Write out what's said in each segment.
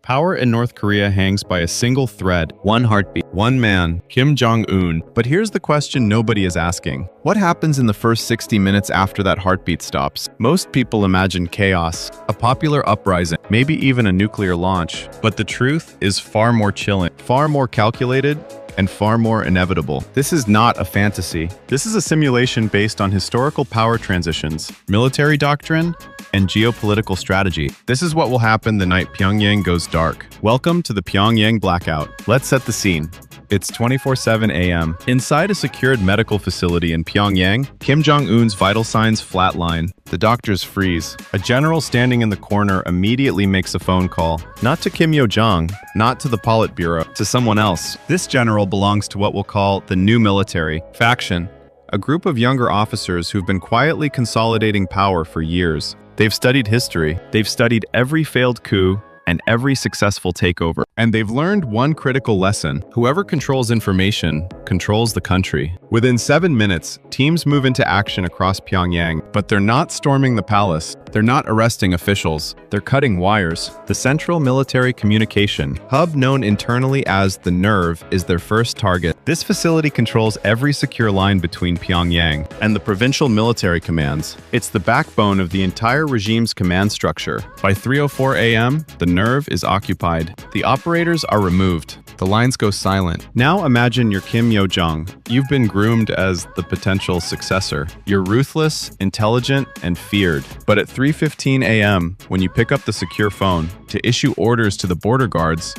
Power in North Korea hangs by a single thread, one heartbeat, one man, Kim Jong-un. But here's the question nobody is asking. What happens in the first 60 minutes after that heartbeat stops? Most people imagine chaos, a popular uprising, maybe even a nuclear launch. But the truth is far more chilling, far more calculated, and far more inevitable. This is not a fantasy. This is a simulation based on historical power transitions, military doctrine, and geopolitical strategy. This is what will happen the night Pyongyang goes dark. Welcome to the Pyongyang Blackout. Let's set the scene. It's 24/7 a.m. Inside a secured medical facility in Pyongyang, Kim Jong-un's vital signs flatline. The doctors freeze. A general standing in the corner immediately makes a phone call. Not to Kim Yo-jong, not to the Politburo, to someone else. This general belongs to what we'll call the new military faction, a group of younger officers who've been quietly consolidating power for years. They've studied history. They've studied every failed coup and every successful takeover. And they've learned one critical lesson. Whoever controls information controls the country. Within 7 minutes, teams move into action across Pyongyang, but they're not storming the palace. They're not arresting officials. They're cutting wires. The Central Military Communication Hub, known internally as the Nerve, is their first target. This facility controls every secure line between Pyongyang and the provincial military commands. It's the backbone of the entire regime's command structure. By 3:04 a.m., the Nerve is occupied. The operators are removed. The lines go silent. Now imagine you're Kim Yo-jong. You've been groomed as the potential successor. You're ruthless, intelligent, and feared. But at 3:15 a.m., when you pick up the secure phone to issue orders to the border guards,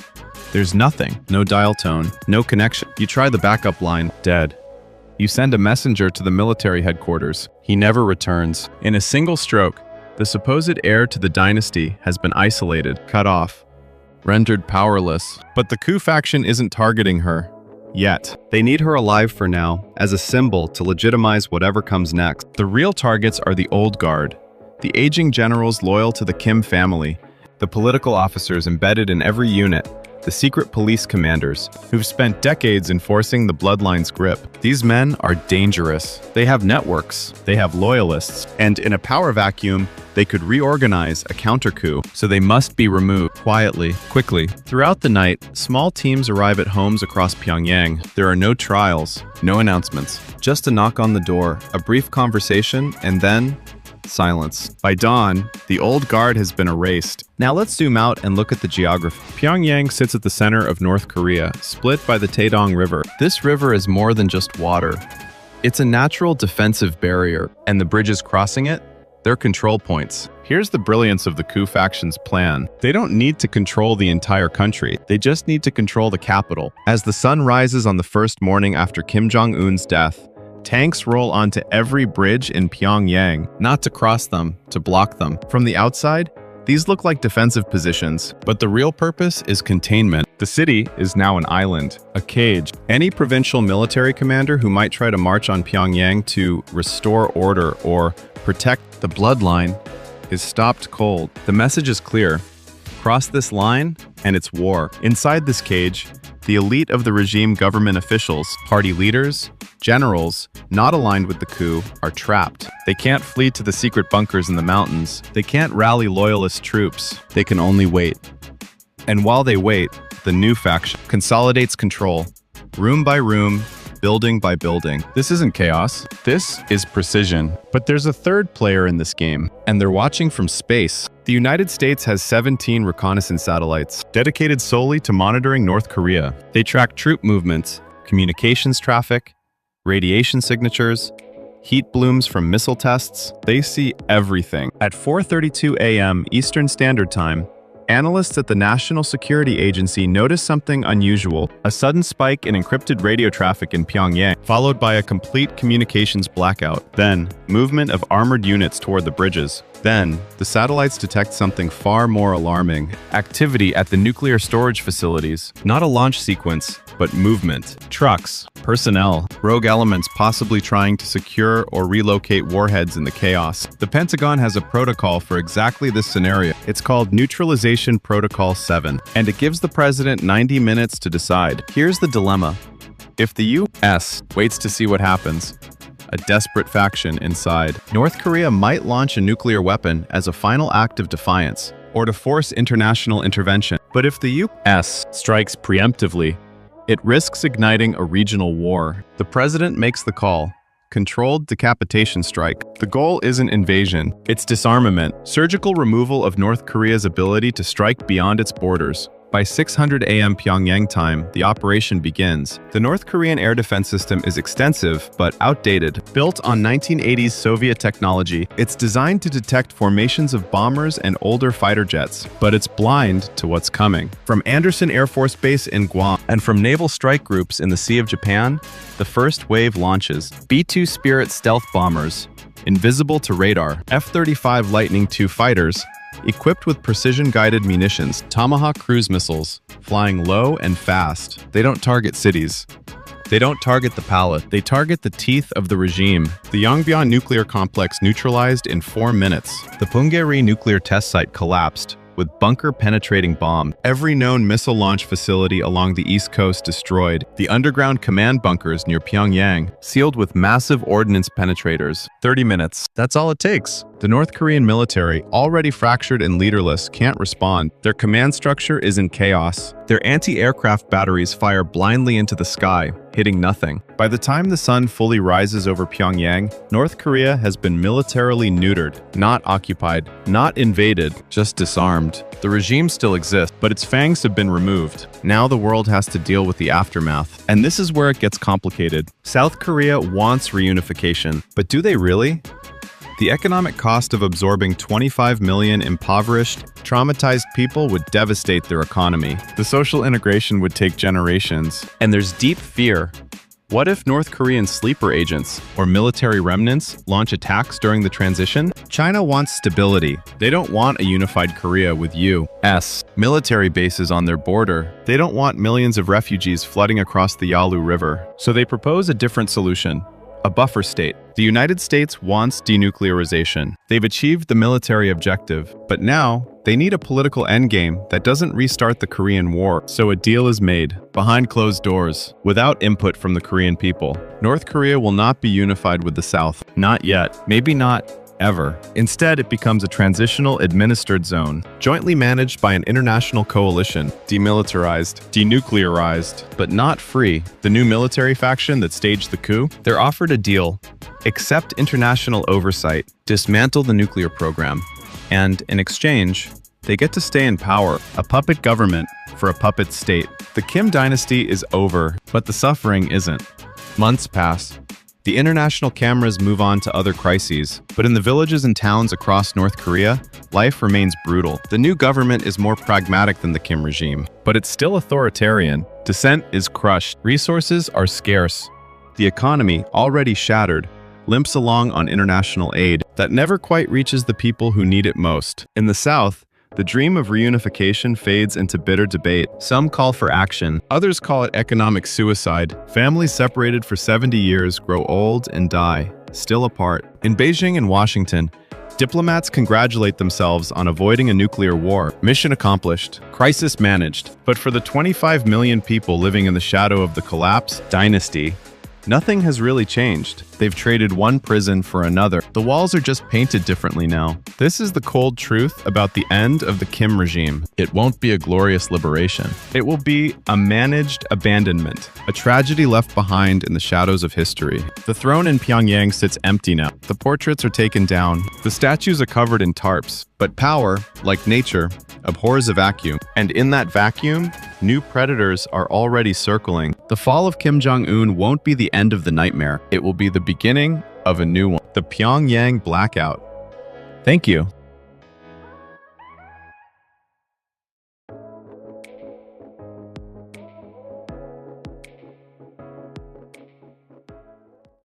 there's nothing. No dial tone, no connection. You try the backup line, dead. You send a messenger to the military headquarters. He never returns. In a single stroke, the supposed heir to the dynasty has been isolated, cut off, rendered powerless. But the coup faction isn't targeting her yet. They need her alive for now, as a symbol to legitimize whatever comes next. The real targets are the old guard, the aging generals loyal to the Kim family, the political officers embedded in every unit, the secret police commanders, who've spent decades enforcing the bloodline's grip. These men are dangerous. They have networks, they have loyalists, and in a power vacuum, they could reorganize a counter-coup, so they must be removed quietly, quickly. Throughout the night, small teams arrive at homes across Pyongyang. There are no trials, no announcements, just a knock on the door, a brief conversation, and then silence. By dawn, the old guard has been erased. Now let's zoom out and look at the geography. Pyongyang sits at the center of North Korea, split by the Taedong River. This river is more than just water. It's a natural defensive barrier, and the bridges crossing it, they're control points. Here's the brilliance of the coup faction's plan. They don't need to control the entire country. They just need to control the capital. As the sun rises on the first morning after Kim Jong-un's death, tanks roll onto every bridge in Pyongyang, not to cross them, to block them. From the outside, these look like defensive positions, but the real purpose is containment. The city is now an island, a cage. Any provincial military commander who might try to march on Pyongyang to restore order or protect the bloodline is stopped cold. The message is clear. Cross this line, and it's war. Inside this cage, the elite of the regime government officials, party leaders, generals not aligned with the coup are trapped. They can't flee to the secret bunkers in the mountains. They can't rally loyalist troops. They can only wait. And while they wait, the new faction consolidates control, room by room, building by building. This isn't chaos. This is precision. But there's a third player in this game, and they're watching from space. The United States has 17 reconnaissance satellites dedicated solely to monitoring North Korea. They track troop movements, communications traffic, radiation signatures, heat blooms from missile tests. They see everything. At 4:32 a.m. Eastern Standard Time, analysts at the National Security Agency notice something unusual: a sudden spike in encrypted radio traffic in Pyongyang, followed by a complete communications blackout. Then, movement of armored units toward the bridges. Then, the satellites detect something far more alarming: activity at the nuclear storage facilities. Not a launch sequence, but movement. Trucks, personnel, rogue elements possibly trying to secure or relocate warheads in the chaos. The Pentagon has a protocol for exactly this scenario. It's called Neutralization Protocol 7, and it gives the president 90 minutes to decide. Here's the dilemma. If the U.S. waits to see what happens, a desperate faction inside, North Korea might launch a nuclear weapon as a final act of defiance, or to force international intervention. But if the U.S. strikes preemptively, it risks igniting a regional war. The president makes the call. Controlled decapitation strike. The goal isn't invasion, it's disarmament, surgical removal of North Korea's ability to strike beyond its borders. By 600 a.m. Pyongyang time, the operation begins. The North Korean air defense system is extensive, but outdated. Built on 1980s Soviet technology, it's designed to detect formations of bombers and older fighter jets, but it's blind to what's coming. From Andersen Air Force Base in Guam and from naval strike groups in the Sea of Japan, the first wave launches. B-2 Spirit stealth bombers, invisible to radar, F-35 Lightning II fighters, equipped with precision-guided munitions, Tomahawk cruise missiles, flying low and fast. They don't target cities. They don't target the palate. They target the teeth of the regime. The Yongbyon nuclear complex neutralized in 4 minutes. The Punggye-ri nuclear test site collapsed with bunker-penetrating bomb. Every known missile launch facility along the East Coast destroyed. The underground command bunkers near Pyongyang sealed with massive ordnance penetrators. 30 minutes. That's all it takes. The North Korean military, already fractured and leaderless, can't respond. Their command structure is in chaos. Their anti-aircraft batteries fire blindly into the sky, hitting nothing. By the time the sun fully rises over Pyongyang, North Korea has been militarily neutered, not occupied, not invaded, just disarmed. The regime still exists, but its fangs have been removed. Now the world has to deal with the aftermath. And this is where it gets complicated. South Korea wants reunification, but do they really? The economic cost of absorbing 25 million impoverished, traumatized people would devastate their economy. The social integration would take generations. And there's deep fear. What if North Korean sleeper agents or military remnants launch attacks during the transition? China wants stability. They don't want a unified Korea with U.S. military bases on their border. They don't want millions of refugees flooding across the Yalu River. So they propose a different solution. A buffer state. The United States wants denuclearization. They've achieved the military objective, but now they need a political endgame that doesn't restart the Korean War. So a deal is made, behind closed doors, without input from the Korean people. North Korea will not be unified with the South. Not yet. Maybe not ever. Instead, it becomes a transitional administered zone, jointly managed by an international coalition, demilitarized, denuclearized, but not free. The new military faction that staged the coup, they're offered a deal: accept international oversight, dismantle the nuclear program, and in exchange, they get to stay in power, a puppet government for a puppet state. The Kim dynasty is over, but the suffering isn't. Months pass. The international cameras move on to other crises, but in the villages and towns across North Korea, life remains brutal. The new government is more pragmatic than the Kim regime, but it's still authoritarian. Dissent is crushed. Resources are scarce. The economy, already shattered, limps along on international aid that never quite reaches the people who need it most. In the South, the dream of reunification fades into bitter debate. Some call for action. Others call it economic suicide. Families separated for 70 years grow old and die, still apart. In Beijing and Washington, diplomats congratulate themselves on avoiding a nuclear war. Mission accomplished. Crisis managed. But for the 25 million people living in the shadow of the collapse dynasty, nothing has really changed. They've traded one prison for another. The walls are just painted differently now. This is the cold truth about the end of the Kim regime. It won't be a glorious liberation. It will be a managed abandonment, a tragedy left behind in the shadows of history. The throne in Pyongyang sits empty now. The portraits are taken down. The statues are covered in tarps. But power, like nature, abhors a vacuum. And in that vacuum, new predators are already circling. The fall of Kim Jong-un won't be the end of the nightmare. It will be the beginning of a new one. The Pyongyang Blackout. Thank you.